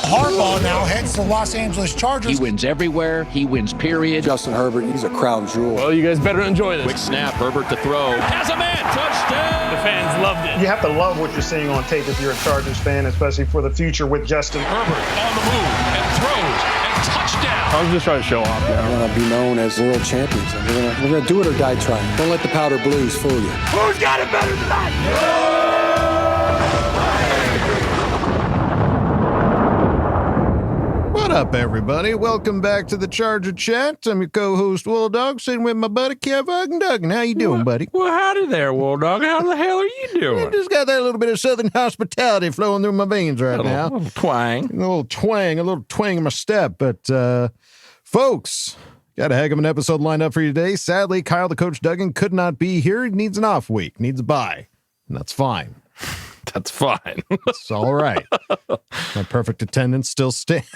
Harbaugh now heads to the Los Angeles Chargers. He wins everywhere. He wins, period. Justin Herbert, he's a crown jewel. Well, you guys better enjoy this. Quick snap, Herbert to throw. Has a man, touchdown! The fans loved it. You have to love what you're seeing on tape if you're a Chargers fan, especially for the future with Justin. Herbert on the move and throws and touchdown. I was just trying to show off. We're going to be known as world champions. And we're going to do it or die trying. Don't let the powder blues fool you. Who's got it better than that? What up, everybody? Welcome back to the Charger Chat. I'm your co-host, Will Dog, sitting with my buddy, Kevin Duggan. How you doing, buddy? Well, howdy there, Will Dog. How the hell are you doing? I just got that little bit of Southern hospitality flowing through my veins right now. A little twang. A little twang in my step. But, folks, got a heck of an episode lined up for you today. Sadly, Kyle the Coach Duggan could not be here. He needs an off week, needs a bye, and that's fine. That's fine. It's all right. My perfect attendance still stands.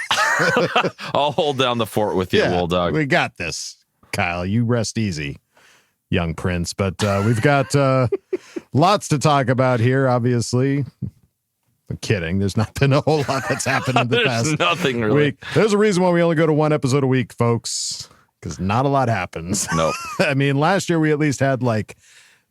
I'll hold down the fort with you, Will Dog. We got this, Kyle. You rest easy, young prince. But we've got lots to talk about here, obviously. I'm kidding. There's not been a whole lot that's happened in the past nothing really. week. There's a reason why we only go to one episode a week, folks, because not a lot happens. Nope. I mean, last year we at least had like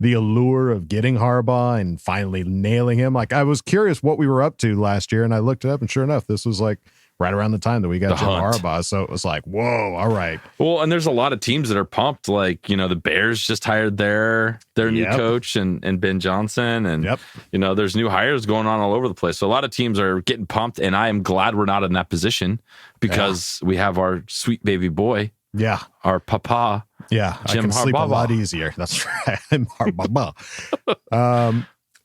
the allure of getting Harbaugh and finally nailing him. Like, I was curious what we were up to last year, and I looked it up, and sure enough, this was like right around the time that we got Jim Harbaugh. So it was like, whoa, all right. Well, and there's a lot of teams that are pumped. Like, you know, the Bears just hired their new coach and Ben Johnson. And, you know, there's new hires going on all over the place. So a lot of teams are getting pumped, and I am glad we're not in that position because we have our sweet baby boy. Yeah. Our papa. Yeah. Jim I can sleep Harbaugh. a lot easier. That's right. I'm Harbaugh.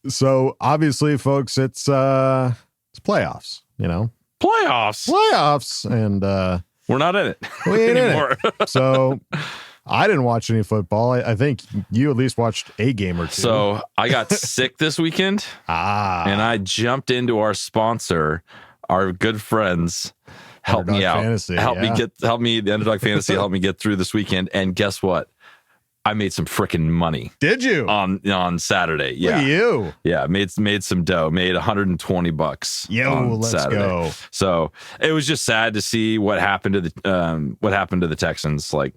So obviously, folks, it's playoffs, you know. Playoffs. And we're not in it. We ain't anymore. in it. So I didn't watch any football. I think you at least watched a game or two. So I got sick this weekend. And I jumped into our sponsor, our good friends. Help me out. Fantasy, help me. The Underdog Fantasy helped me get through this weekend. And guess what? I made some freaking money. Did you? On Saturday. Yeah. Look at you. Yeah. Made some dough. Made $120. Yo, let's Saturday. go. So it was just sad to see what happened to the Texans. Like,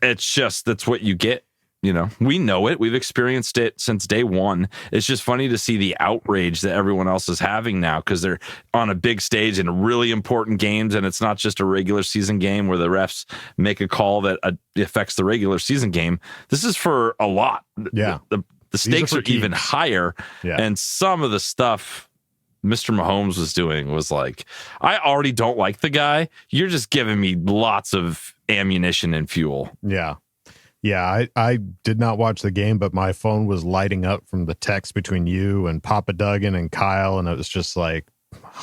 it's just, that's what you get. You know, we know it. We've experienced it since day one. It's just funny to see the outrage that everyone else is having now because they're on a big stage in really important games, and it's not just a regular season game where the refs make a call that affects the regular season game. This is for a lot. Yeah. The stakes are even higher. Yeah. And some of the stuff Mr. Mahomes was doing was like, I already don't like the guy. You're just giving me lots of ammunition and fuel. Yeah. Yeah, I did not watch the game, but my phone was lighting up from the text between you and Papa Duggan and Kyle, and it was just like,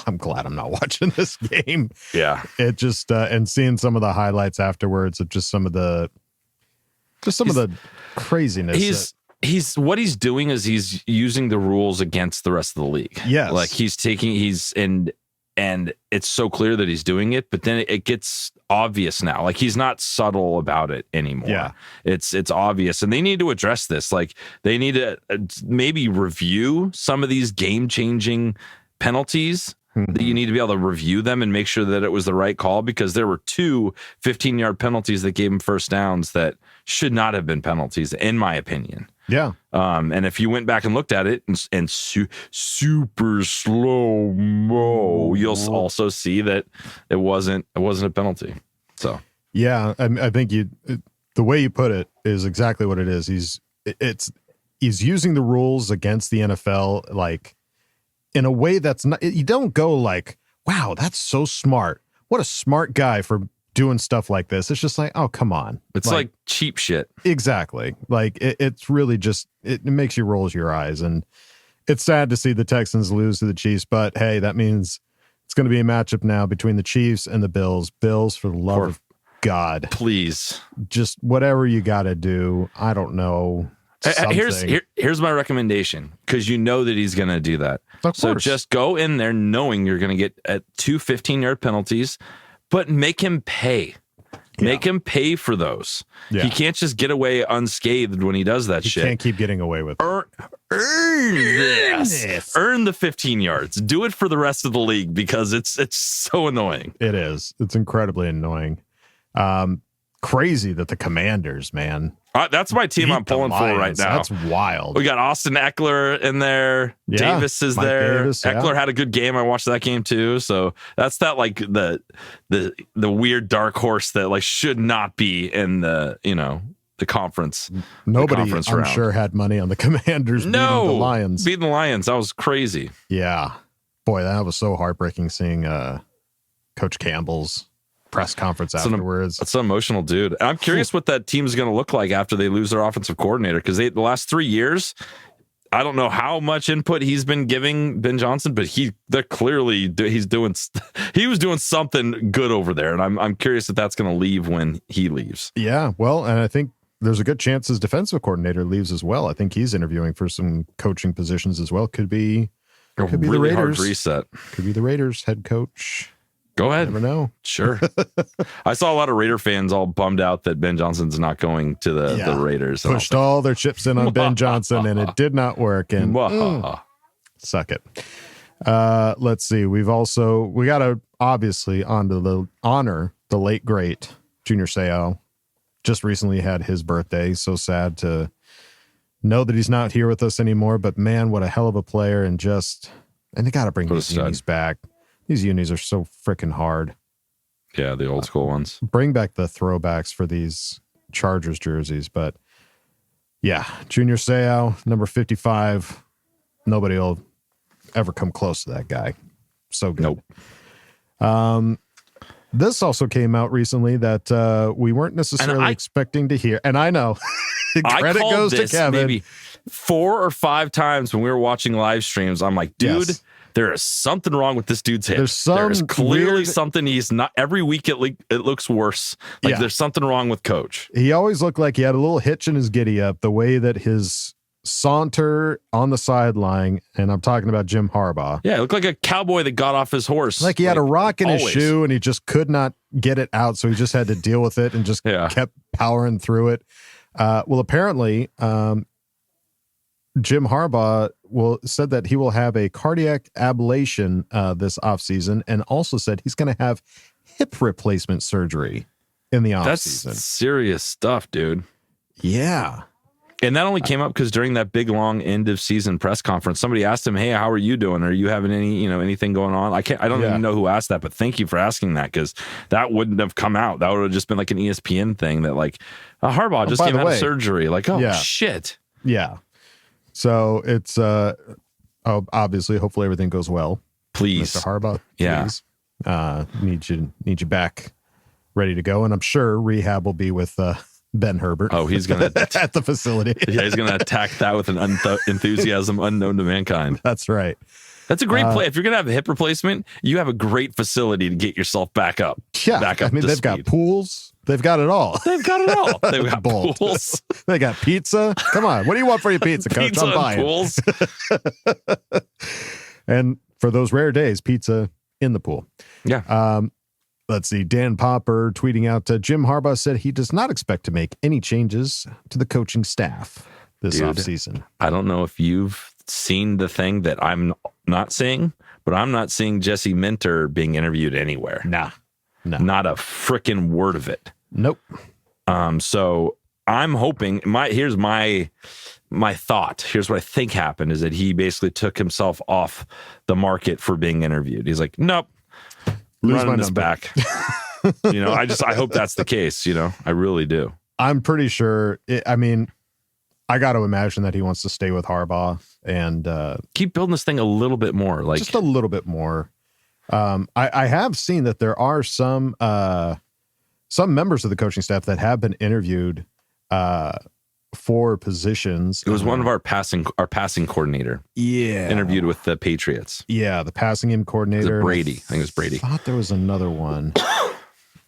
I'm glad I'm not watching this game. Yeah. It just and seeing some of the highlights afterwards of just some of the craziness. He's what he's doing is he's using the rules against the rest of the league. Yes. Like and it's so clear that he's doing it, but then it gets obvious now. Like, he's not subtle about it anymore. Yeah. It's obvious, and they need to address this. Like, they need to maybe review some of these game-changing penalties. That you need to be able to review them and make sure that it was the right call, because there were 2 15-yard penalties that gave him first downs that should not have been penalties, in my opinion. Yeah. And if you went back and looked at it and super slow mo, you'll also see that it wasn't a penalty. So yeah, I think the way you put it is exactly what it is. He's using the rules against the NFL, like, in a way that's not, you don't go like, wow, that's so smart. What a smart guy for doing stuff like this. It's just like, oh, come on. It's like cheap shit. Exactly. Like, it's really just, it makes you roll your eyes. And it's sad to see the Texans lose to the Chiefs, but hey, that means it's going to be a matchup now between the Chiefs and the Bills. Bills, for the love of God. Please. Just whatever you got to do. I don't know. Here's my recommendation, because you know that he's going to do that. So just go in there knowing you're going to get 2 15-yard penalties, but make him pay. Make him pay for those. Yeah. He can't just get away unscathed when he does that shit. Can't keep getting away with it. Earn this. Earn the 15 yards. Do it for the rest of the league because it's so annoying. It is. It's incredibly annoying. Crazy that the Commanders, man. That's my team I'm pulling for right now. That's wild. We got Austin Eckler in there. Yeah, Davis is Mike there. Davis, yeah. Eckler had a good game. I watched that game too. So that's that like the weird dark horse that like should not be in the conference. Nobody, the conference I'm round. sure, had money on the Commanders beating the Lions. Beating the Lions. That was crazy. Yeah. Boy, that was so heartbreaking seeing Coach Campbell's press conference afterwards. That's an emotional dude. I'm curious what that team's going to look like after they lose their offensive coordinator because the last 3 years, I don't know how much input he's been giving Ben Johnson, but he was doing something good over there, and I'm curious if that's going to leave when he leaves. Yeah, well, and I think there's a good chance his defensive coordinator leaves as well. I think he's interviewing for some coaching positions as well. Could be the really Raiders. Hard reset. Could be the Raiders head coach. Go ahead. Never know. Sure. I saw a lot of Raider fans all bummed out that Ben Johnson's not going to the Raiders. Pushed all their chips in on Ben Johnson, and it did not work. And suck it. Let's see. We got to obviously honor the late great Junior Seau. Just recently had his birthday. So sad to know that he's not here with us anymore. But man, what a hell of a player! And they got to bring these unis back. These unis are so freaking hard. Yeah, the old school ones. Bring back the throwbacks for these Chargers jerseys. But yeah, Junior Seau, number 55. Nobody will ever come close to that guy. So good. Nope. This also came out recently that we weren't necessarily expecting to hear. And I know credit goes to Kevin. Maybe 4 or 5 times when we were watching live streams. I'm like, dude. Yes. There is something wrong with this dude's hip. There's clearly something he's not. Every week it looks worse. There's something wrong with Coach. He always looked like he had a little hitch in his giddy up. The way that his saunter on the sideline, and I'm talking about Jim Harbaugh. Yeah, it looked like a cowboy that got off his horse. Like he had a rock in his shoe and he just could not get it out, so he just had to deal with it and just kept powering through it. Well, apparently, Jim Harbaugh said that he will have a cardiac ablation this offseason, and also said he's going to have hip replacement surgery in the offseason. That's serious stuff, dude. Yeah. And that only came up because during that big, long end of season press conference, somebody asked him, "Hey, how are you doing? Are you having anything going on?" I don't even know who asked that, but thank you for asking that because that wouldn't have come out. That would have just been like an ESPN thing that like Harbaugh just came out of surgery. Like, shit. Yeah. So it's obviously, hopefully everything goes well. Please, Mr. Harbaugh. Yeah. Please. Need you back, ready to go, and I'm sure rehab will be with Ben Herbert. Oh, he's gonna at the facility. Yeah, he's gonna attack that with an enthusiasm unknown to mankind. That's right. That's a great play. If you're gonna have a hip replacement, you have a great facility to get yourself back up. Yeah, back up. They've got pools. They've got it all. They've got it all. They've got pools. They got pizza. Come on, what do you want for your pizza, Coach? Pizza I'm buying. Pools. And for those rare days, pizza in the pool. Yeah. Let's see. Dan Popper tweeting out, Jim Harbaugh said he does not expect to make any changes to the coaching staff this offseason. I don't know if you've seen the thing that I'm not seeing, but I'm not seeing Jesse Minter being interviewed anywhere. Nah. No. Not a freaking word of it. Nope. So I'm hoping here's my thought. Here's what I think happened is that he basically took himself off the market for being interviewed. He's like, nope. Running this back. I hope that's the case. I really do. I'm pretty sure. I got to imagine that he wants to stay with Harbaugh and keep building this thing a little bit more, like just a little bit more. I have seen that there are some members of the coaching staff that have been interviewed for positions. It was one of our passing coordinator. Yeah. Interviewed with the Patriots. Yeah, the passing game coordinator. Brady. I think it was Brady. I thought there was another one.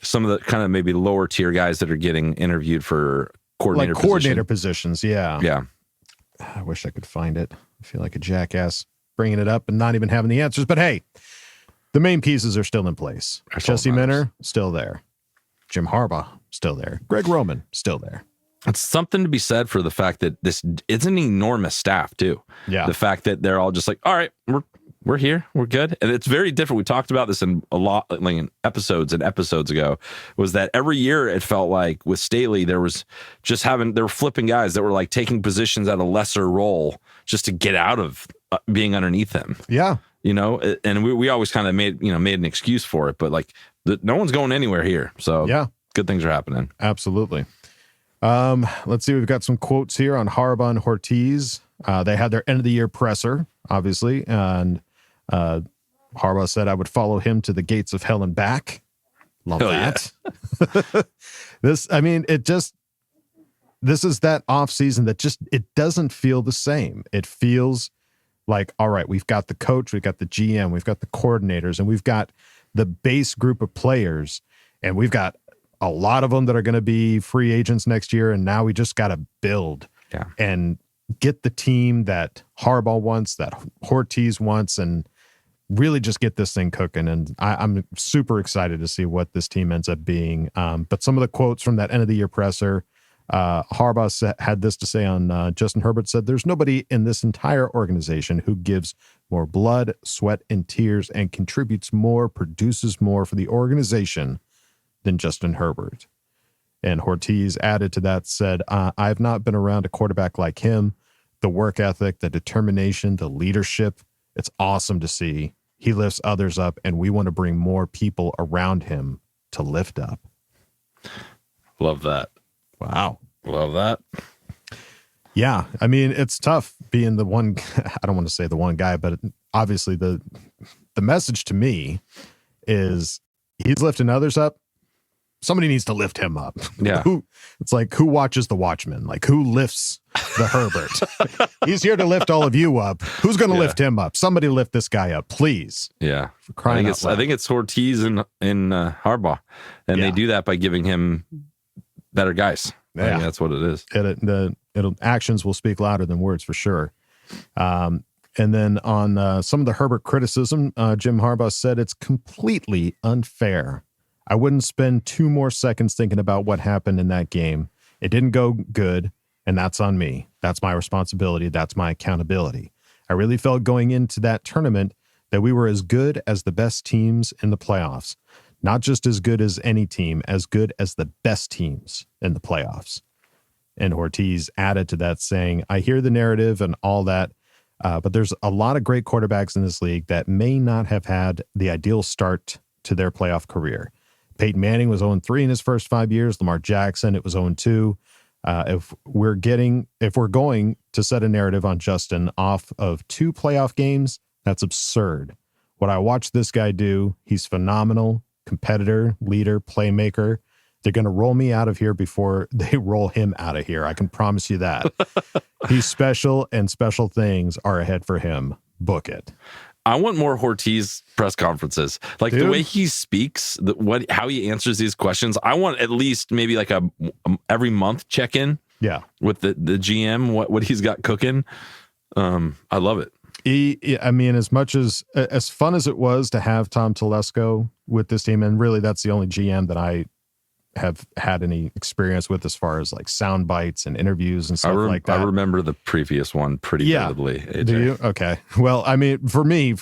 Some of the kind of maybe lower tier guys that are getting interviewed for coordinator positions. Yeah. Yeah. I wish I could find it. I feel like a jackass bringing it up and not even having the answers. But hey, the main pieces are still in place. Jesse Minter, still there. Jim Harbaugh, still there. Greg Roman, still there. It's something to be said for the fact that this it's an enormous staff too. Yeah. The fact that they're all just like, all right, we're here, we're good. And it's very different. We talked about this in a lot, like in episodes ago, was that every year it felt like with Staley, there was just they were flipping guys that were like taking positions at a lesser role just to get out of being underneath him. Yeah. You know, and we always kind of made an excuse for it, but like no one's going anywhere here. So yeah, good things are happening. Absolutely. Let's see. We've got some quotes here on Harbaugh and Hortiz. They had their end of the year presser, obviously, and Harbaugh said, "I would follow him to the gates of hell and back." Love that. Yeah. This is that off season that just it doesn't feel the same. It feels like, all right, we've got the coach, we've got the GM, we've got the coordinators, and we've got the base group of players, and we've got a lot of them that are going to be free agents next year. And now we just got to build and get the team that Harbaugh wants, that Hortiz wants, and really just get this thing cooking. And I'm super excited to see what this team ends up being. But some of the quotes from that end of the year presser, Harbaugh had this to say on Justin Herbert said, "There's nobody in this entire organization who gives more blood, sweat, and tears and contributes more, produces more for the organization than Justin Herbert." And Hortiz added to that, said, "I've not been around a quarterback like him. The work ethic, the determination, the leadership. It's awesome to see. He lifts others up, and we want to bring more people around him to lift up." Love that. Wow. Love that. Yeah. I mean, it's tough being the one, I don't want to say the one guy, but obviously the message to me is he's lifting others up. Somebody needs to lift him up. Yeah. It's like, who watches the Watchmen? Like, who lifts the Herbert? He's here to lift all of you up. Who's going to lift him up? Somebody lift this guy up, please. Yeah. I think it's Hortiz and Harbaugh. And they do that by giving him better guys. I think that's what it is. Actions will speak louder than words for sure. And then on some of the Herbert criticism, Jim Harbaugh said it's completely unfair. I wouldn't spend 2 more seconds thinking about what happened in that game. It didn't go good, and that's on me. That's my responsibility. That's my accountability. I really felt going into that tournament that we were as good as the best teams in the playoffs. Not just as good as any team, as good as the best teams in the playoffs. And Hortiz added to that saying, "I hear the narrative and all that, but there's a lot of great quarterbacks in this league that may not have had the ideal start to their playoff career. Peyton Manning was 0-3 in his first 5 years. Lamar Jackson, it was 0-2. If we're going to set a narrative on Justin off of 2 playoff games, that's absurd. What I watched this guy do, he's phenomenal, competitor, leader, playmaker. They're going to roll me out of here before they roll him out of here. I can promise you that. He's special, and special things are ahead for him. Book it." I want more Hortiz press conferences. Like the way he speaks, how he answers these questions. I want at least maybe like a every month check-in. Yeah. With the GM, what he's got cooking. I love it. I mean, as much as fun as it was to have Tom Telesco with this team, and really that's the only GM that I have had any experience with as far as like sound bites and interviews and stuff like that. I remember the previous one pretty vividly. AJ. Do you? Okay. Well, I mean, for me,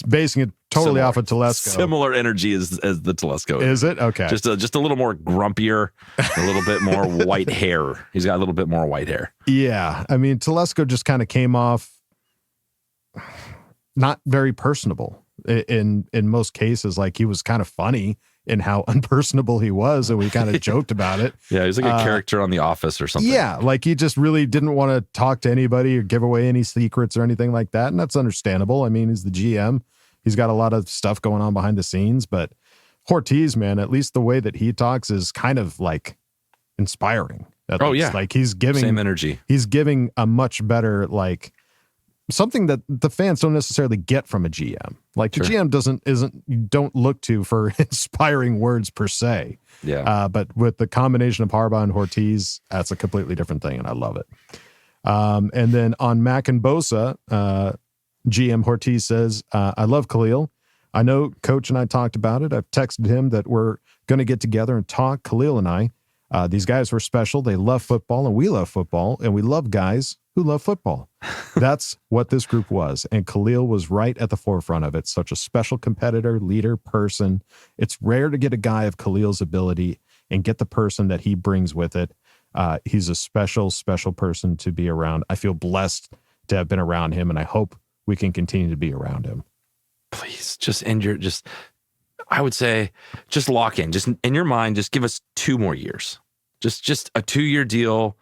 basing it totally off of Telesco. Similar energy as the Telesco. Is it? Okay. Just a little more grumpier, a little bit more white hair. He's got a little bit more white hair. Yeah. I mean, Telesco just kind of came off not very personable in most cases. Like he was kind of funny in how unpersonable he was, and we kind of joked about it. Yeah, he's like a character on The Office or something. Yeah, like he just really didn't want to talk to anybody or give away any secrets or anything like that, and that's understandable. I mean, he's the GM. He's got a lot of stuff going on behind the scenes, but Hortiz, man, at least the way that he talks is kind of like inspiring. Like he's giving same energy. He's giving a much better like something that the fans don't necessarily get from a GM. Like the GM you don't look to for inspiring words per se. Yeah. But with the combination of Harbaugh and Hortiz, that's a completely different thing, and I love it. And then on Mack and Bosa, GM Hortiz says, "I love Khalil. I know Coach and I talked about it. I've texted him that we're going to get together and talk. Khalil and I. These guys were special. They love football, and we love football, and we love guys who love football. That's what this group was, and Khalil was right at the forefront of it. Such a special competitor, leader, person. It's rare to get a guy of Khalil's ability and get the person that he brings with it. He's a special, special person to be around. I feel blessed to have been around him, and I hope we can continue to be around him. Please, I would say, just lock in. Just in your mind, just give us 2 more years. Just a 2-year deal,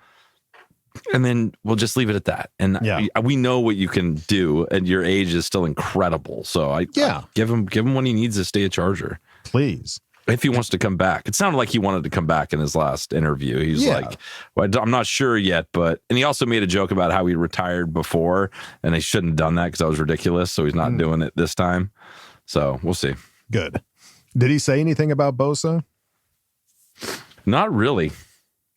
and then we'll just leave it at that. And we know what you can do, and your age is still incredible. So I give him when he needs to stay a Charger. Please. If he wants to come back. It sounded like he wanted to come back in his last interview. He's like, well, I'm not sure yet, and he also made a joke about how he retired before, and he shouldn't have done that because that was ridiculous. So he's not doing it this time. So we'll see. Good. Did he say anything about Bosa? Not really.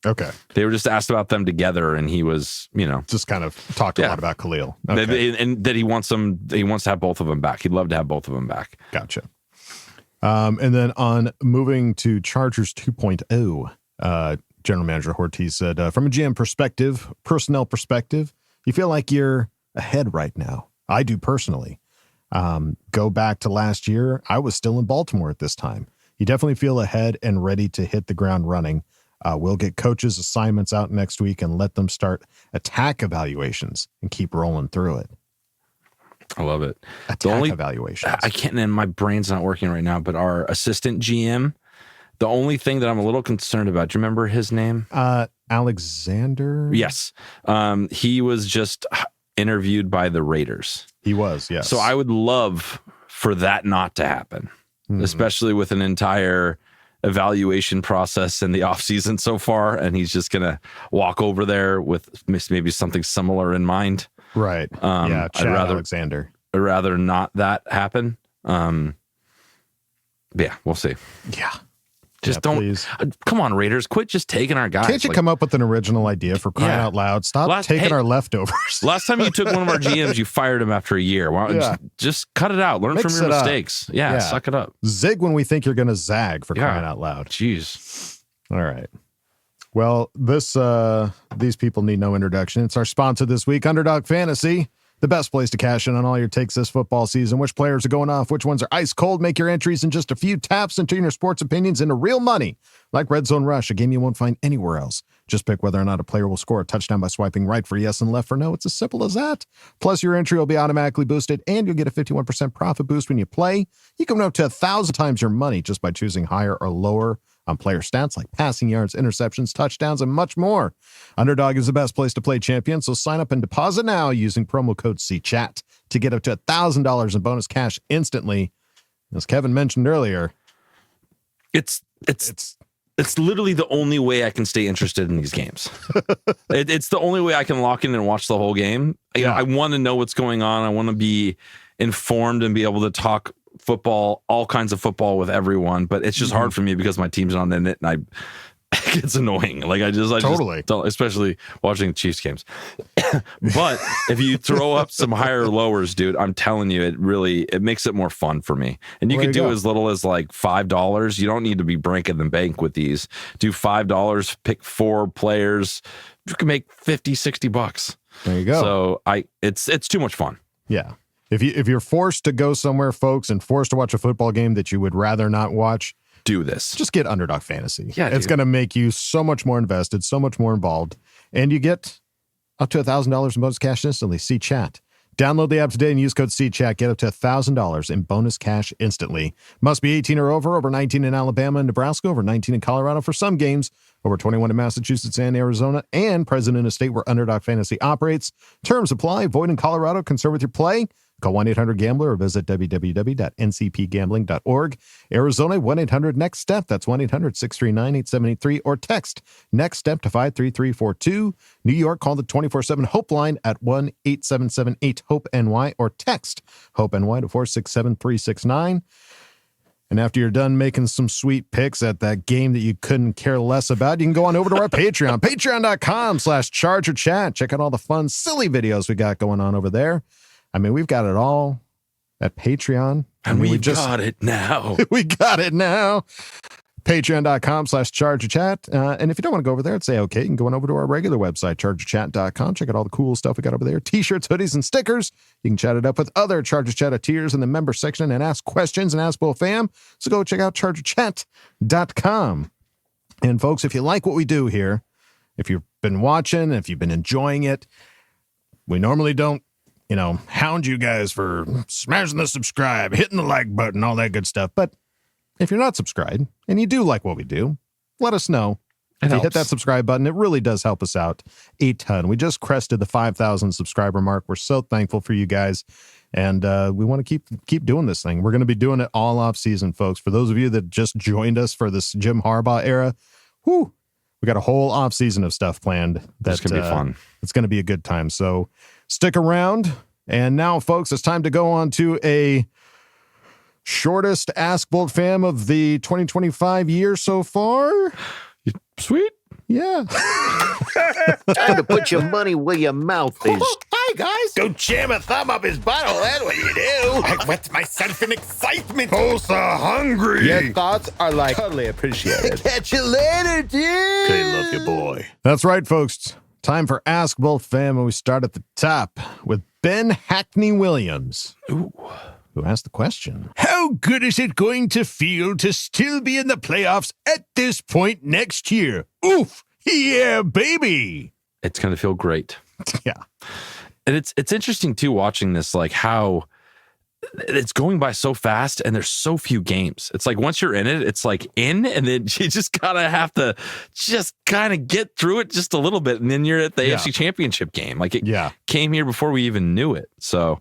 Okay. They were just asked about them together, and he was, just kind of talked a lot about Khalil. Okay. And that he wants to have both of them back. He'd love to have both of them back. Gotcha. And then on moving to Chargers 2.0, General Manager Hortiz said, from a GM perspective, personnel perspective, you feel like you're ahead right now. I do personally. Go back to last year, I was still in Baltimore at this time. You definitely feel ahead and ready to hit the ground running. We'll get coaches' assignments out next week and let them start attack evaluations and keep rolling through it. I love it. Attack evaluations. I can't, and my brain's not working right now, but our assistant GM, the only thing that I'm a little concerned about, do you remember his name? Alexander? Yes. He was just interviewed by the Raiders. He was, yes. So I would love for that not to happen, especially with an entire evaluation process in the offseason so far, and he's just going to walk over there with maybe something similar in mind. Right. Chad Alexander. I'd rather not that happen. Yeah, we'll see. Yeah. Just don't. Please. Come on, Raiders. Quit just taking our guys. Can't you come up with an original idea for crying out loud? Stop taking our leftovers. Last time you took one of our GMs, you fired him after a year. Why don't just cut it out. Learn from your mistakes. Yeah, suck it up. Zig when we think you're going to zag, for crying out loud. Jeez. All right. Well, these people need no introduction. It's our sponsor this week, Underdog Fantasy, the best place to cash in on all your takes this football season. Which players are going off? Which ones are ice cold? Make your entries in just a few taps and turn your sports opinions into real money. Like Red Zone Rush, a game you won't find anywhere else. Just pick whether or not a player will score a touchdown by swiping right for yes and left for no. It's as simple as that. Plus, your entry will be automatically boosted, and you'll get a 51% profit boost when you play. You can win up to 1,000 times your money just by choosing higher or lower on player stats like passing yards, interceptions, touchdowns, and much more. Underdog is the best place to play champion, so sign up and deposit now using promo code CCHAT to get up to $1,000 in bonus cash instantly. As Kevin mentioned earlier, it's literally the only way I can stay interested in these games. It's the only way I can lock in and watch the whole game. I want to know what's going on. I want to be informed and be able to talk football, all kinds of football with everyone, but it's just hard for me because my team's not in it, and it's annoying. Like I just don't, especially watching the Chiefs games. But if you throw up some higher lowers, dude, I'm telling you, it makes it more fun for me. And you can do as little as like $5. You don't need to be breaking the bank with these. Do $5, pick 4 players. You can make $50-$60. There you go. So it's too much fun. Yeah. If you're forced to go somewhere, folks, and forced to watch a football game that you would rather not watch, do this. Just get Underdog Fantasy. Yeah, it's going to make you so much more invested, so much more involved, and you get up to $1,000 in bonus cash instantly. See chat. Download the app today and use code CCHAT. Get up to $1,000 in bonus cash instantly. Must be 18 or over 19 in Alabama and Nebraska, over 19 in Colorado for some games, over 21 in Massachusetts and Arizona, and present in a state where Underdog Fantasy operates. Terms apply. Void in Colorado. Concerned with your play? Call 1-800-GAMBLER or visit www.ncpgambling.org. Arizona, 1-800-NEXT-STEP. That's 1-800-639-8783. Or text NEXT STEP to 53342. New York, call the 24/7 Hope line at 1-877-8-HOPE-NY or text HOPE-NY to 467-369. And after you're done making some sweet picks at that game that you couldn't care less about, you can go on over to our Patreon, patreon.com/ChargerChat. Check out all the fun, silly videos we got going on over there. I mean, we've got it all at Patreon. And we got it now. We got it now. Patreon.com/ChargerChat. And if you don't want to go over there and say okay, you can go on over to our regular website, ChargerChat.com. Check out all the cool stuff we got over there. T-shirts, hoodies, and stickers. You can chat it up with other Charger Chatteteers in the member section and ask questions and Ask Boltfam. So go check out ChargerChat.com. And folks, if you like what we do here, if you've been watching, if you've been enjoying it, we normally don't, hound you guys for smashing the subscribe, hitting the like button, all that good stuff. But if you're not subscribed and you do like what we do, let us know. If you hit that subscribe button, it really does help us out a ton. We just crested the 5,000 subscriber mark. We're so thankful for you guys. And we want to keep doing this thing. We're going to be doing it all off season, folks. For those of you that just joined us for this Jim Harbaugh era, we got a whole off season of stuff planned. That's going to be fun. It's going to be a good time. So stick around. And now, folks, it's time to go on to a shortest Ask Boltfam of the 2025 year so far. Sweet. Yeah. Time to put your money where your mouth is. Hi, guys. Go jam a thumb up his butthole. That's what you do. I wet myself in excitement. Oh, so hungry. Your thoughts are totally appreciated. Catch you later, dude. Okay, love you, boy. That's right, folks. Time for Ask Boltfam, and we start at the top with Ben Hackney Williams. Ooh. Who asked the question? How good is it going to feel to still be in the playoffs at this point next year? Oof. Yeah, baby. It's going to feel great. Yeah. And it's interesting, too, watching this, like how it's going by so fast and there's so few games. It's like once you're in it, it's like in, and then you just gotta have to just kind of get through it just a little bit. And then you're at the AFC Championship game. Like it came here before we even knew it. So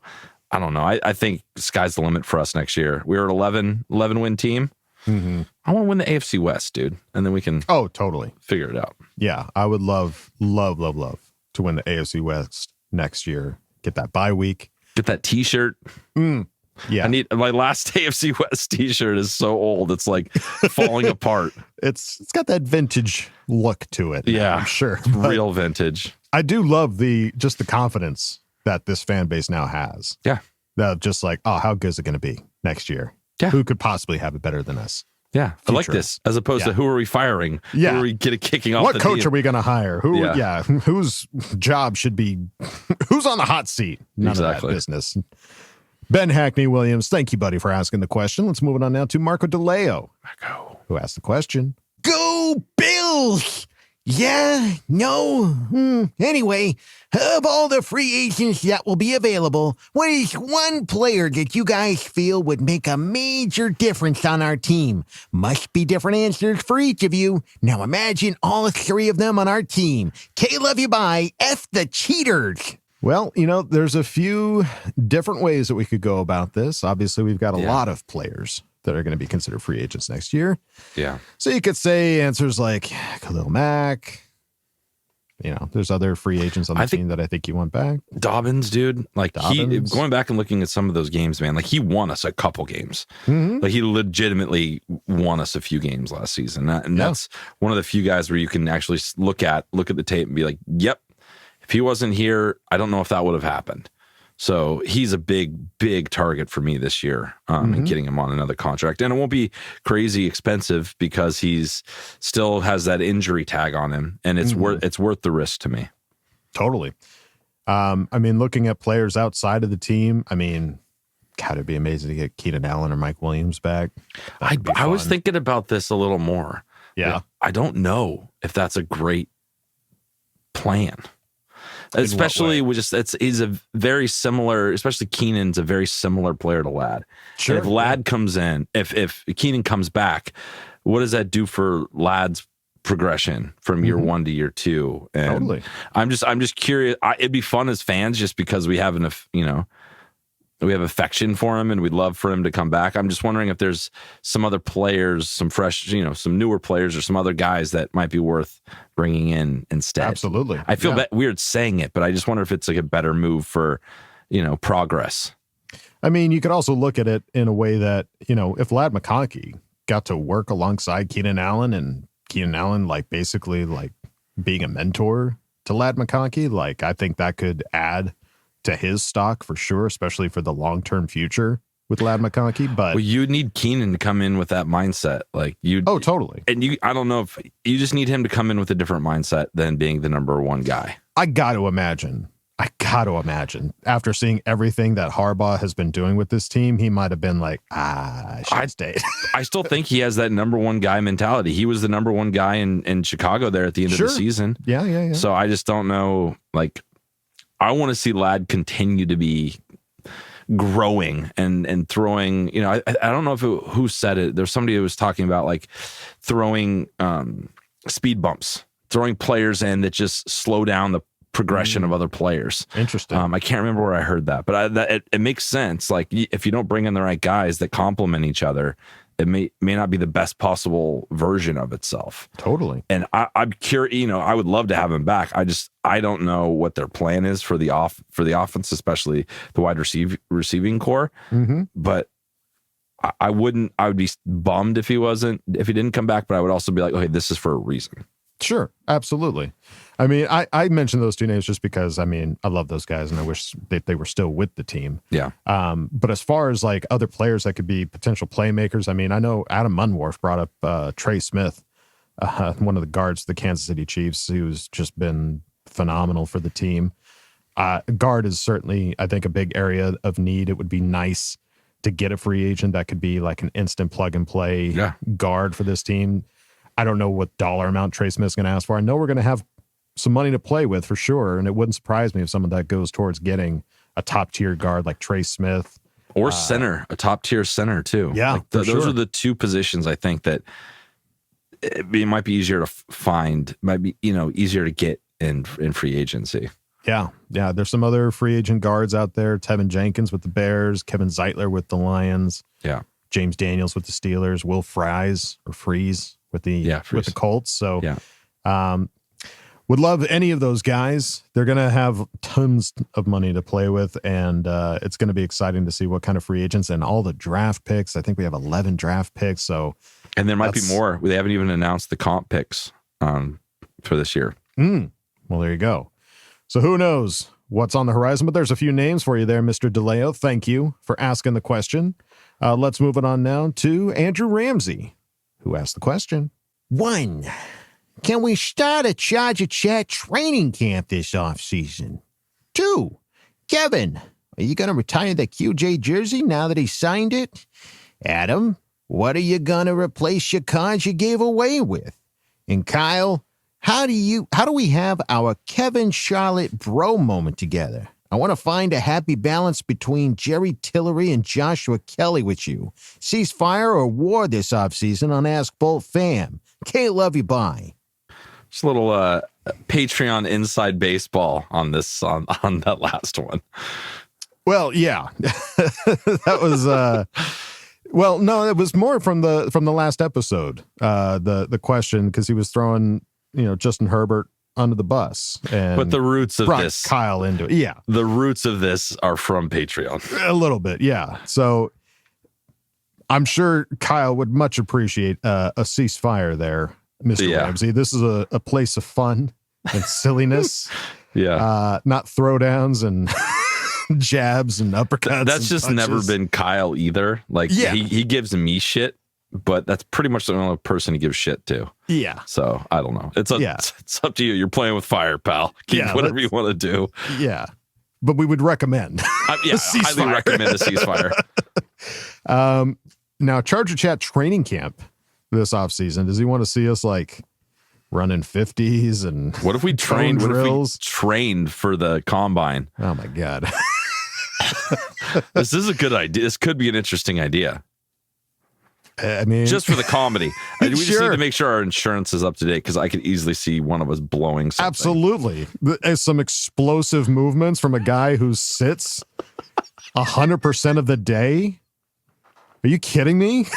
I don't know. I think sky's the limit for us next year. We were an 11 win team. Mm-hmm. I want to win the AFC West, dude. And then we can totally figure it out. Yeah. I would love to win the AFC West next year. Get that bye week. Get that t-shirt. Yeah. I need my last AFC West t-shirt is so old. It's like falling apart. It's got that vintage look to it. Yeah. I'm sure. It's real vintage. I do love the confidence that this fan base now has. Yeah. Just like, how good is it going to be next year? Yeah. Who could possibly have it better than us? Yeah. I like this as opposed to who are we firing? Yeah. Who are we kicking off? What coach are we going to hire? Whose job should be, who's on the hot seat? None of that business. Ben Hackney Williams, thank you, buddy, for asking the question. Let's move it on now to Marco DeLeo, who asked the question. Go Bills! Yeah, no. Anyway, of all the free agents that will be available, what is one player that you guys feel would make a major difference on our team? Must be different answers for each of you. Now imagine all three of them on our team. K, love you, bye. F the cheaters. Well, there's a few different ways that we could go about this. Obviously, we've got a lot of players that are going to be considered free agents next year. Yeah. So you could say answers like Khalil Mack. There's other free agents on the team that I think you want back. Dobbins, dude. Like going back and looking at some of those games, man, like he won us a couple games. Mm-hmm. Like he legitimately won us a few games last season. That's one of the few guys where you can actually look at the tape and be like, yep. If he wasn't here, I don't know if that would have happened. So he's a big, big target for me this year, and getting him on another contract. And it won't be crazy expensive because he's still has that injury tag on him, and it's worth the risk to me. Totally. Looking at players outside of the team, God, it'd be amazing to get Keenan Allen or Mike Williams back. I was thinking about this a little more. Yeah. I don't know if that's a great plan. Especially with he's a very similar, especially Keenan's a very similar player to Ladd. Sure. And if Ladd comes in, if Keenan comes back, what does that do for Ladd's progression from year one to year two? And totally. I'm just curious. It'd be fun as fans just because we have we have affection for him and we'd love for him to come back. I'm just wondering if there's some other players, some fresh, some newer players or some other guys that might be worth bringing in instead. Absolutely. I feel weird saying it, but I just wonder if it's like a better move for, progress. You could also look at it in a way that, if Ladd McConkey got to work alongside Keenan Allen and Keenan Allen, basically being a mentor to Ladd McConkey, I think that could add to his stock for sure, especially for the long-term future with Ladd McConkey, but well, you need Keenan to come in with that mindset. Like you. Oh, totally. And I don't know if you just need him to come in with a different mindset than being the number one guy. I got to imagine after seeing everything that Harbaugh has been doing with this team, he might have been like, I should stay. I still think he has that number one guy mentality. He was the number one guy in Chicago there at the end of the season. Yeah. So I just don't know. Like, I want to see Ladd continue to be growing and throwing. You know, I don't know who said it. There's somebody who was talking about like throwing speed bumps, throwing players in that just slow down the progression of other players. Interesting. I can't remember where I heard that, but it makes sense. Like if you don't bring in the right guys that complement each other, it may not be the best possible version of itself. Totally. And I'm curious. You know, I would love to have him back. I don't know what their plan is for the offense, especially the wide receiving core. Mm-hmm. But I would be bummed if he didn't come back. But I would also be like, okay, this is for a reason. Sure, absolutely. I mean, I mentioned those two names just because, I mean, I love those guys and I wish they were still with the team. Yeah. But as far as like other players that could be potential playmakers, I mean, I know Adam Munworth brought up Trey Smith, one of the guards of the Kansas City Chiefs, who's just been phenomenal for the team. Guard is certainly, I think, a big area of need. It would be nice to get a free agent that could be like an instant plug and play guard for this team. I don't know what dollar amount Trey Smith's going to ask for. I know we're going to have some money to play with for sure, and it wouldn't surprise me if some of that goes towards getting a top-tier guard like Trey Smith. Or center, a top-tier center too. Yeah, like those are the two positions I think that it might be easier to find, might be easier to get in free agency. Yeah. There's some other free agent guards out there. Tevin Jenkins with the Bears, Kevin Zeitler with the Lions. Yeah. James Daniels with the Steelers, Will Freeze with the Colts. So, would love any of those guys. They're going to have tons of money to play with, and it's going to be exciting to see what kind of free agents and all the draft picks. I think we have 11 draft picks. So, and there might be more. They haven't even announced the comp picks for this year. Well, there you go. So who knows what's on the horizon? But there's a few names for you there, Mr. DeLeo. Thank you for asking the question. Let's move it on now to Andrew Ramsey, who asked the question. 1. Can we start a Charger Chat training camp this offseason? 2. Kevin, are you going to retire the QJ jersey now that he signed it? Adam, what are you going to replace your cards you gave away with? And Kyle, how do we have our Kevin Charlotte bro moment together? I want to find a happy balance between Jerry Tillery and Joshua Kelly with you. Ceasefire or war this offseason on Ask Boltfam. Can't love you, bye. Just a little Patreon inside baseball on this on that last one. Well, yeah, that was. Well, no, it was more from the last episode. The question, because he was throwing Justin Herbert under the bus, but the roots of this, Kyle into it. Yeah, the roots of this are from Patreon. A little bit, yeah. So I'm sure Kyle would much appreciate a ceasefire there, Mr. Ramsey. This is a place of fun and silliness. Not throwdowns and jabs and uppercuts. That's just punches. Never been Kyle either. Like he gives me shit, but that's pretty much the only person he gives shit to. Yeah. So I don't know. It's up to you. You're playing with fire, pal. Keep whatever you want to do. Yeah. But we would recommend. Highly recommend a ceasefire. Now, Charger Chat training camp this offseason. Does he want to see us like running 50s and what if we trained drills? Trained for the combine? Oh my God. This is a good idea. This could be an interesting idea. I mean, just for the comedy. We just need to make sure our insurance is up to date, because I could easily see one of us blowing something. Absolutely. Some explosive movements from a guy who sits 100% of the day. Are you kidding me?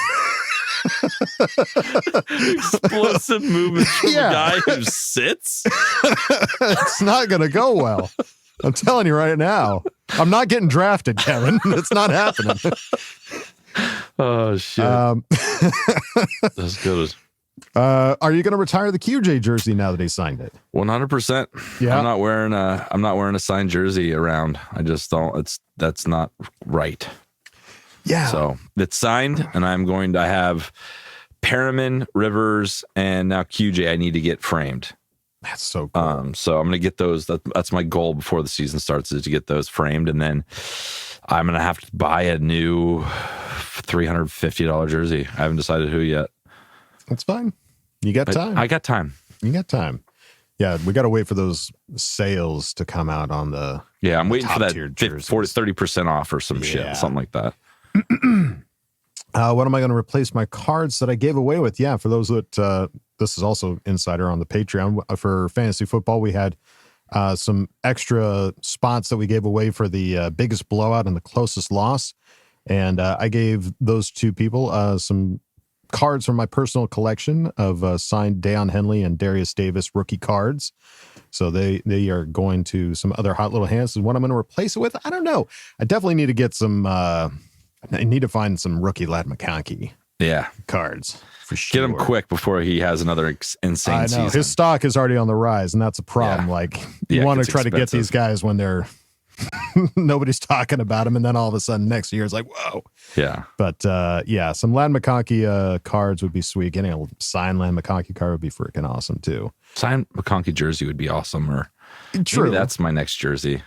Explosive movements from a guy who sits? It's not going to go well. I'm telling you right now. I'm not getting drafted, Kevin. It's not happening. Oh, shit. That's good. Are you going to retire the QJ jersey now that he signed it? 100%. Yeah. I'm not wearing a signed jersey around. I just don't. That's not right. Yeah. So it's signed, and I have Perriman, Rivers, and now QJ I need to get framed. That's so cool. So I'm going to get those. That's my goal before the season starts, is to get those framed. And then I'm going to have to buy a new $350 jersey. I haven't decided who yet. That's fine. You got time. I got time. You got time. Yeah, we got to wait for those sales to come out on the Yeah, I'm waiting for that 30% off or some shit, something like that. What am I going to replace my cards that I gave away with? Yeah, for those that, this is also Insider on the Patreon. For fantasy football, we had some extra spots that we gave away for the biggest blowout and the closest loss. And I gave those two people some cards from my personal collection of signed Deion Henley and Darius Davis rookie cards. So they are going to some other hot little hands. And what I'm going to replace it with, I don't know. I definitely need to get some, I need to find some rookie Ladd McConkey cards. For sure. Get him quick before he has another insane season. His stock is already on the rise, and that's a problem. Yeah. Like, you want to try to get these guys when they're nobody's talking about them, and then all of a sudden next year it's like, whoa. Yeah. But some Ladd McConkey cards would be sweet. Getting a signed Ladd McConkey card would be freaking awesome too. Signed McConkey jersey would be awesome, or True. maybe that's my next jersey.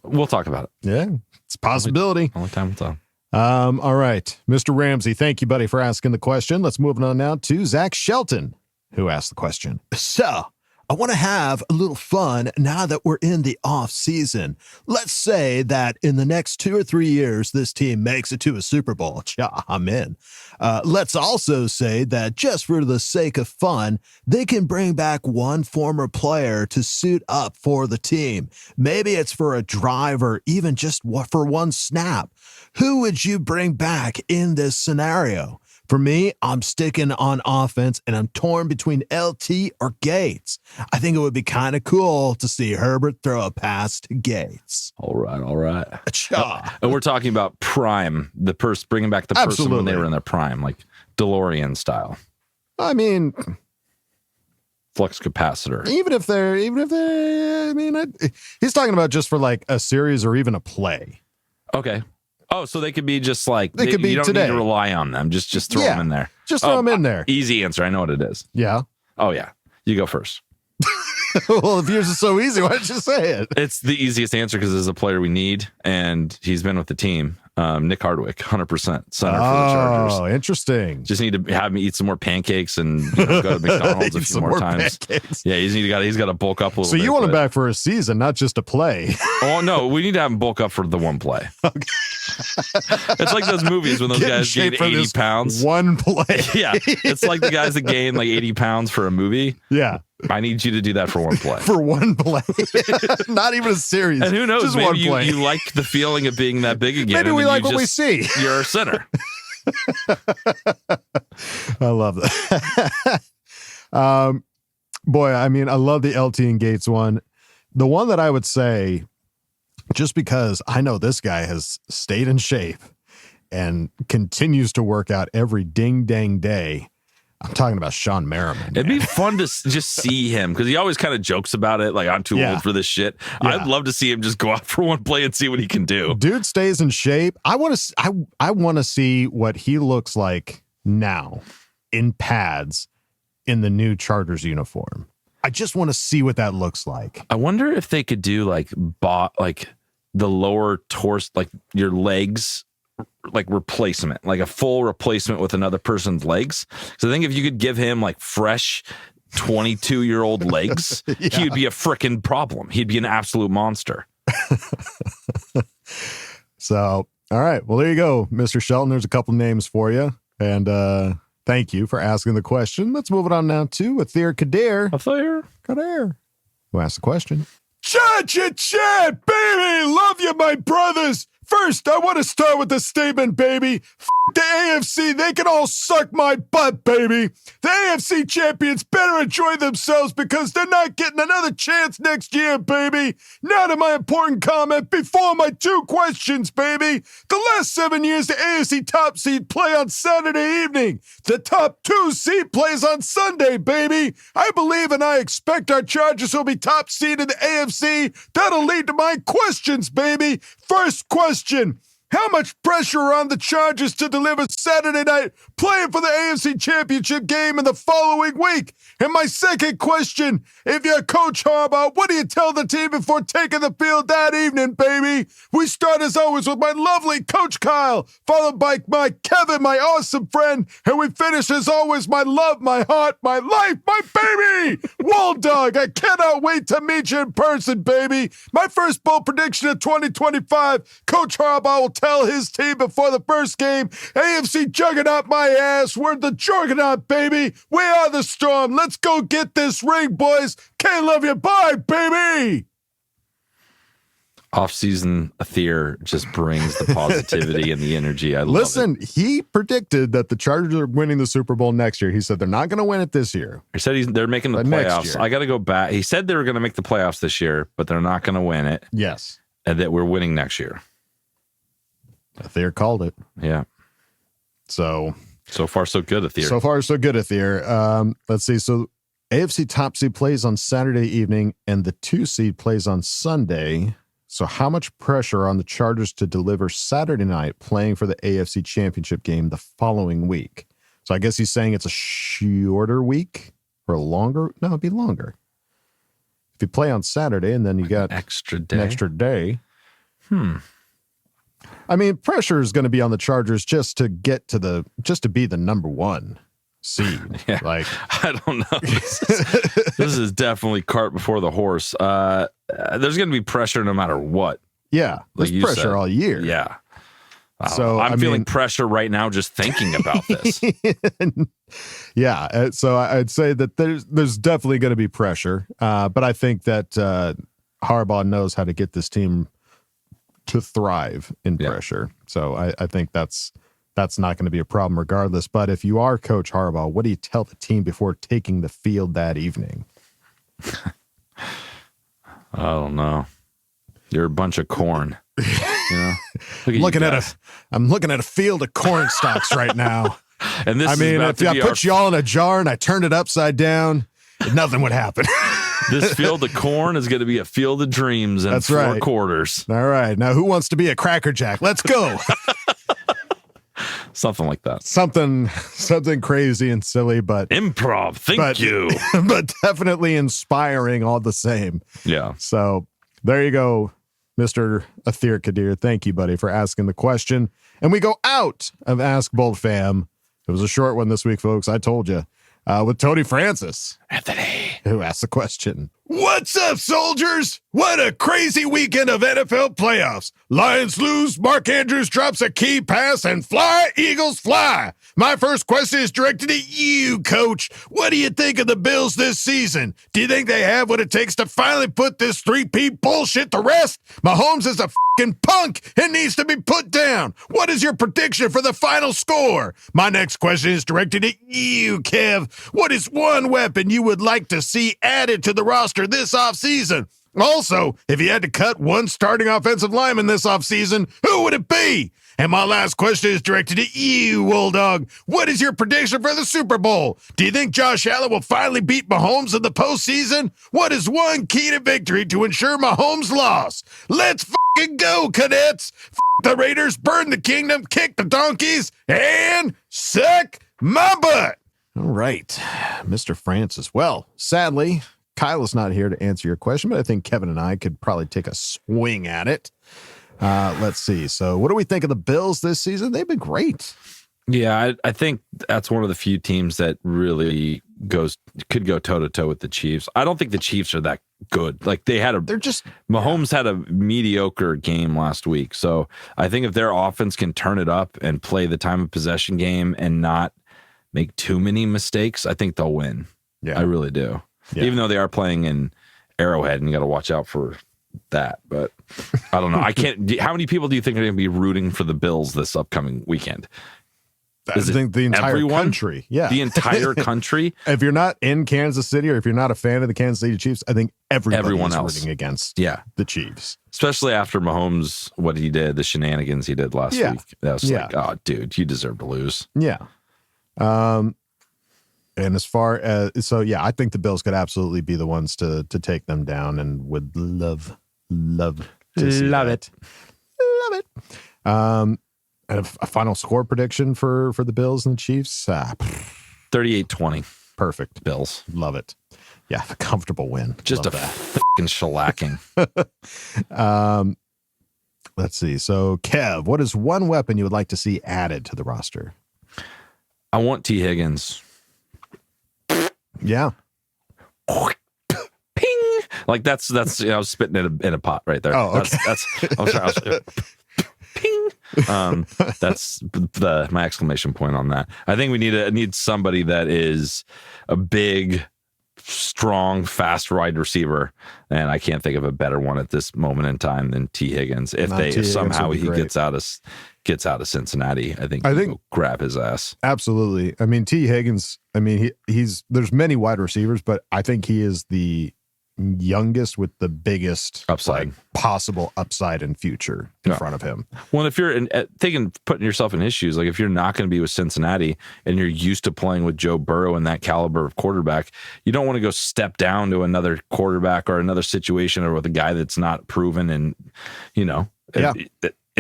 We'll talk about it. Yeah, it's a possibility. Only time will tell. All right, Mr. Ramsey, thank you, buddy, for asking the question. Let's move on now to Zach Shelton, who asked the question. So, I want to have a little fun now that we're in the off season. Let's say that in the next 2 or 3 years, this team makes it to a Super Bowl. Yeah, I'm in. Let's also say that just for the sake of fun, they can bring back one former player to suit up for the team. Maybe it's for a drive or even just for one snap. Who would you bring back in this scenario? For me, I'm sticking on offense, and I'm torn between LT or Gates. I think it would be kind of cool to see Herbert throw a pass to Gates. All right. Cha. And we're talking about prime, bringing back the person when they were in their prime, like DeLorean style. I mean, flux capacitor. Even if they're, he's talking about just for like a series or even a play. Okay. Oh, so they could be just like they could be you don't today. Need to rely on them. Just throw them in there. Just throw them in there. Easy answer. I know what it is. Yeah. Oh yeah. You go first. Well, if yours is so easy, why don't you say it? It's the easiest answer because it's a player we need, and he's been with the team. Nick Hardwick, 100% center for the Chargers. Oh, interesting. Just need to have him eat some more pancakes and go to McDonald's a few more times. Pancakes. Yeah, he's got to bulk up a little bit. So you want him back for a season, not just a play. Oh, no, we need to have him bulk up for the one play. Okay. It's like those movies when those guys gain 80 pounds. One play. Yeah, it's like the guys that gain like 80 pounds for a movie. Yeah. I need you to do that for one play. For one play. Not even a series. And who knows, just maybe one play. you like the feeling of being that big again. Maybe we like what we see. You're a center. I love that. Boy, I mean, I love the LT and Gates one. The one that I would say, just because I know this guy has stayed in shape and continues to work out every ding dang day, I'm talking about Sean Merriman. It'd be fun to just see him because he always kind of jokes about it. Like, I'm too old for this shit. Yeah. I'd love to see him just go out for one play and see what he can do. Dude stays in shape. I want to see what he looks like now in pads in the new Chargers uniform. I just want to see what that looks like. I wonder if they could do like the lower torso, like your legs, like replacement, like a full replacement with another person's legs. So I think if you could give him like fresh 22-year-old legs, he would be a freaking problem. He'd be an absolute monster. So, all right. Well, there you go, Mr. Shelton. There's a couple names for you. And thank you for asking the question. Let's move it on now to Athir Kadir. Kadir. Who asked the question? Chat, baby. Love you, my brothers. First, I want to start with a statement, baby. The AFC, they can all suck my butt, baby. The AFC champions better enjoy themselves because they're not getting another chance next year, baby. Now to my important comment before my 2 questions, baby. The last 7 years, the AFC top seed play on Saturday evening. The top 2 seed plays on Sunday, baby. I believe and I expect our Chargers will be top seed in the AFC. That'll lead to my questions, baby. First question. how much pressure are on the Chargers to deliver Saturday night, playing for the AFC Championship game in the following week? And my second question, if you're Coach Harbaugh, what do you tell the team before taking the field that evening, baby? We start as always with my lovely Coach Kyle, followed by my Kevin, my awesome friend, and we finish as always my love, my heart, my life, my baby, Dog. I cannot wait to meet you in person, baby. My first bold prediction of 2025, Coach Harbaugh will tell his team before the first game, AFC juggernaut my ass, we're the juggernaut, baby. We are the storm. Let's go get this ring, boys. Can't love you. Bye, baby. Offseason Aether just brings the positivity and the energy. I love Listen, he predicted that the Chargers are winning the Super Bowl next year. He said they're not going to win it this year. He said they're making the playoffs. I got to go back. He said they were going to make the playoffs this year, but they're not going to win it. Yes. And that we're winning next year. Aether called it. Yeah. So far, so good, Aether. So far, so good, Aether. Let's see. So AFC top seed plays on Saturday evening, and the 2 seed plays on Sunday. So how much pressure on the Chargers to deliver Saturday night playing for the AFC Championship game the following week? So I guess he's saying it's a shorter week or a longer. No, it'd be longer. If you play on Saturday and then you got an extra day. I mean, pressure is going to be on the Chargers just to be the number 1 seed. Yeah. Like, I don't know. This is definitely cart before the horse. There's going to be pressure no matter what. Yeah. There's pressure all year. Yeah. So I'm feeling pressure right now just thinking about this. Yeah. So I'd say that there's definitely going to be pressure. But I think that Harbaugh knows how to get this team to thrive in pressure. So I think that's not going to be a problem regardless. But if you are Coach Harbaugh, what do you tell the team before taking the field that evening? I don't know. You're a bunch of corn. You know? I'm looking at a field of corn stalks right now. And this if I put you all in a jar and I turned it upside down, nothing would happen. This field of corn is going to be a field of dreams in 4 quarters. All right. Now, who wants to be a Cracker Jack? Let's go. Something like that. Something crazy and silly, but improv. Thank you. But definitely inspiring all the same. Yeah. So there you go, Mr. Aether Kadir. Thank you, buddy, for asking the question. And we go out of Ask Boltfam. It was a short one this week, folks. I told you. With Tony Francis. Anthony. Who asked the question. What's up, soldiers? What a crazy weekend of NFL playoffs. Lions lose, Mark Andrews drops a key pass, and fly, Eagles fly. My first question is directed at you, Coach. What do you think of the Bills this season? Do you think they have what it takes to finally put this 3P bullshit to rest? Mahomes is a fucking punk and needs to be put down. What is your prediction for the final score? My next question is directed at you, Kev. What is one weapon you would like to see added to the roster this offseason? Also, if you had to cut one starting offensive lineman this offseason, who would it be? And my last question is directed at you, Wolldog. What is your prediction for the Super Bowl? Do you think Josh Allen will finally beat Mahomes in the postseason? What is one key to victory to ensure Mahomes' loss? Let's fucking go, cadets. The Raiders, burn the kingdom, kick the donkeys, and suck my butt. All right, Mr. Francis. Well, sadly, Kyle is not here to answer your question, but I think Kevin and I could probably take a swing at it. Let's see. So what do we think of the Bills this season? They've been great. Yeah, I think that's one of the few teams that really could go toe-to-toe with the Chiefs. I don't think the Chiefs are that good. Like Mahomes had a mediocre game last week. So I think if their offense can turn it up and play the time of possession game and not make too many mistakes, I think they'll win. Yeah, I really do. Yeah. Even though they are playing in Arrowhead and you got to watch out for that. But I don't know. How many people do you think are going to be rooting for the Bills this upcoming weekend? I think the entire country. Yeah. The entire country. If you're not in Kansas City or if you're not a fan of the Kansas City Chiefs, I think everyone else rooting against the Chiefs. Especially after Mahomes, what he did, the shenanigans he did last week. That was like, oh, dude, you deserve to lose. Yeah. And as far as, I think the Bills could absolutely be the ones to take them down and would love to see Love it. And a final score prediction for the Bills and the Chiefs. 38-20. Perfect. Bills. Love it. Yeah, a comfortable win. Just Love a that. fucking shellacking. Let's see. So, Kev, what is one weapon you would like to see added to the roster? I want T. Higgins. Yeah. Ping. Like that's I was spitting in a pot right there. Oh, okay. That's I was ping. That's my exclamation point on that. I think we need somebody that is a big, strong, fast wide receiver, and I can't think of a better one at this moment in time than T. Higgins. If somehow he gets out of Cincinnati, I think we'll grab his ass. Absolutely. I mean, T. Higgins. I mean, he's there's many wide receivers, but I think he is the youngest with the biggest upside, possible upside and future in front of him. Well, if you're putting yourself in his shoes, like if you're not going to be with Cincinnati and you're used to playing with Joe Burrow and that caliber of quarterback, you don't want to go step down to another quarterback or another situation or with a guy that's not proven. And if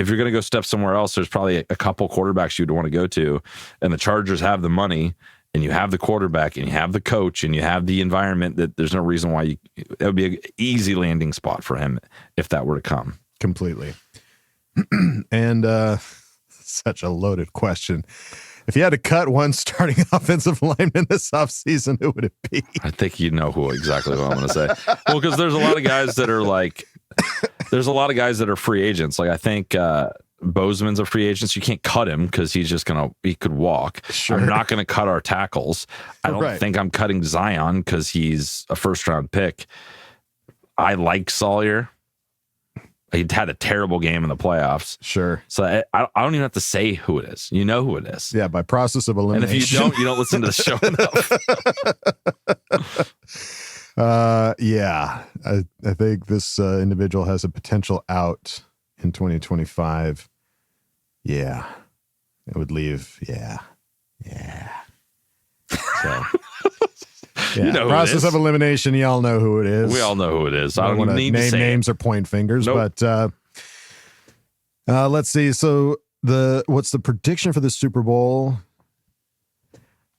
you're going to go step somewhere else, there's probably a couple quarterbacks you'd want to go to, and the Chargers have the money. And you have the quarterback, and you have the coach, and you have the environment that there's no reason why that would be an easy landing spot for him if that were to come. Completely. And such a loaded question. If you had to cut one starting offensive lineman this offseason, who would it be? I think you know exactly what I'm going to say. Well, because there's a lot of guys that are free agents. Like I think Bozeman's a free agent, so you can't cut him because he could walk. Sure. I'm not going to cut our tackles. I don't think I'm cutting Zion because he's a first-round pick. I like Sawyer. He had a terrible game in the playoffs. Sure. So I don't even have to say who it is. You know who it is. Yeah, by process of elimination. And if you don't listen to the show enough. Yeah. I think this individual has a potential out in 2025. Yeah. It would leave. Yeah. So, yeah. Process of elimination. Y'all know who it is. We all know who it is. I don't want even to need to name say names or point fingers, but let's see. So what's the prediction for the Super Bowl?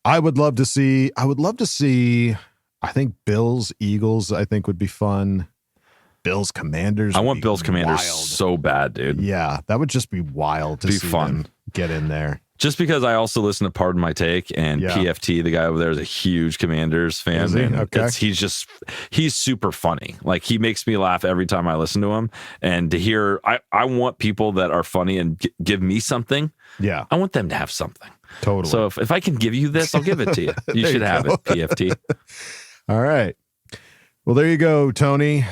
I would love to see, I think Bills, Eagles, I think would be fun. Bills, Commanders. I want Bills, Commanders so bad, dude. Yeah, that would just be wild to see them get in there. Just because I also listen to Pardon My Take, and PFT, the guy over there, is a huge Commanders fan. Is he? Okay. He's super funny. Like, he makes me laugh every time I listen to him. And to hear, I want people that are funny and give me something. Yeah. I want them to have something. Totally. So if I can give you this, I'll give it to you. You should have it, PFT. All right. Well, there you go, Tony.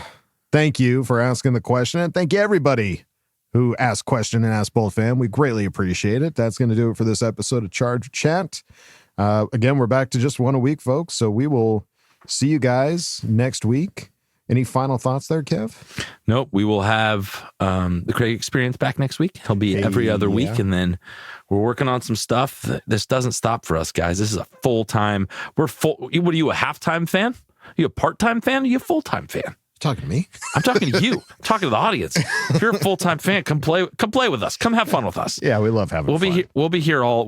Thank you for asking the question, and thank you everybody who asked question and Ask Boltfam. We greatly appreciate it. That's going to do it for this episode of Charger Chat. Again, we're back to just one a week, folks, so we will see you guys next week. Any final thoughts there, Kev? Nope. We will have the Craig Experience back next week. He'll be every other week, and then we're working on some stuff. This doesn't stop for us, guys. This is a full-time. What are you, a half-time fan? Are you a part-time fan? Or are you a full-time fan? Talking to me? I'm talking to you. I'm talking to the audience. If you're a full-time fan, come play with us. Come have fun with us. Yeah, we love having fun. We'll be here all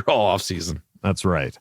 off season. That's right.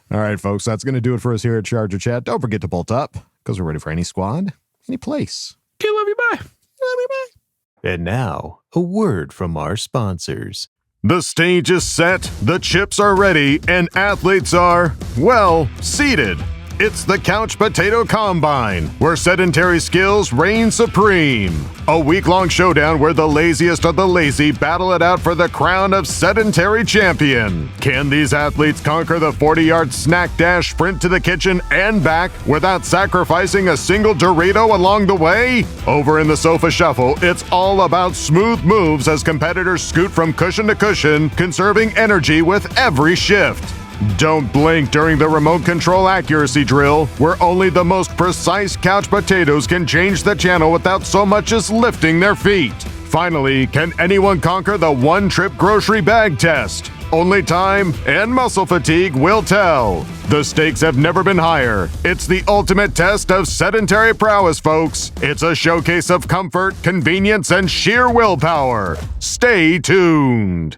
All right, folks. That's going to do it for us here at Charger Chat. Don't forget to bolt up because we're ready for any squad, any place. Okay, love you. Bye. Love you. Bye. And now, a word from our sponsors. The stage is set, the chips are ready, and athletes are, well, seated. It's the Couch Potato Combine, where sedentary skills reign supreme. A week-long showdown where the laziest of the lazy battle it out for the crown of sedentary champion. Can these athletes conquer the 40-yard snack dash sprint to the kitchen and back without sacrificing a single Dorito along the way? Over in the Sofa Shuffle, it's all about smooth moves as competitors scoot from cushion to cushion, conserving energy with every shift. Don't blink during the remote control accuracy drill, where only the most precise couch potatoes can change the channel without so much as lifting their feet. Finally, can anyone conquer the one-trip grocery bag test? Only time and muscle fatigue will tell. The stakes have never been higher. It's the ultimate test of sedentary prowess, folks. It's a showcase of comfort, convenience, and sheer willpower. Stay tuned.